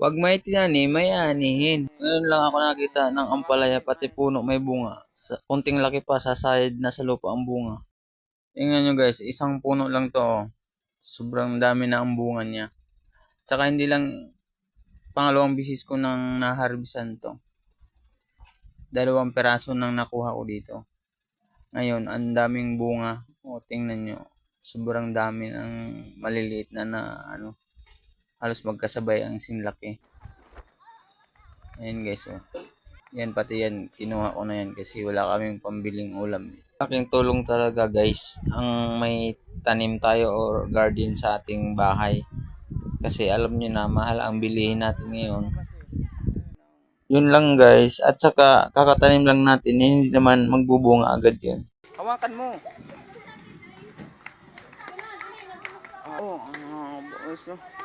Wag may tinanim, may anihin. Ngayon lang ako nakita ng ampalaya pati puno may bunga. Sa konting laki pa, sasayad na sa lupa ang bunga. Tingnan nyo guys, isang puno lang to. Oh. Sobrang dami na ang bunga niya. Tsaka hindi lang pangalawang bisis ko nang naharbisan to. 2 peraso nang nakuha ko dito. Ngayon, ang daming bunga. O, tingnan nyo. Sobrang dami ng maliliit na halos magkasabay ang sinlaki. Ayan guys, oh. Yan, pati yan, kinuha ko na yan kasi wala kaming pambiling ulam. Laking tulong talaga guys, ang may tanim tayo or garden sa ating bahay. Kasi alam nyo na, mahal ang bilihin natin ngayon. Yun lang guys, at saka kakatanim lang natin, hindi naman magbubunga agad yan. Hawakan mo. Oo, boys, no?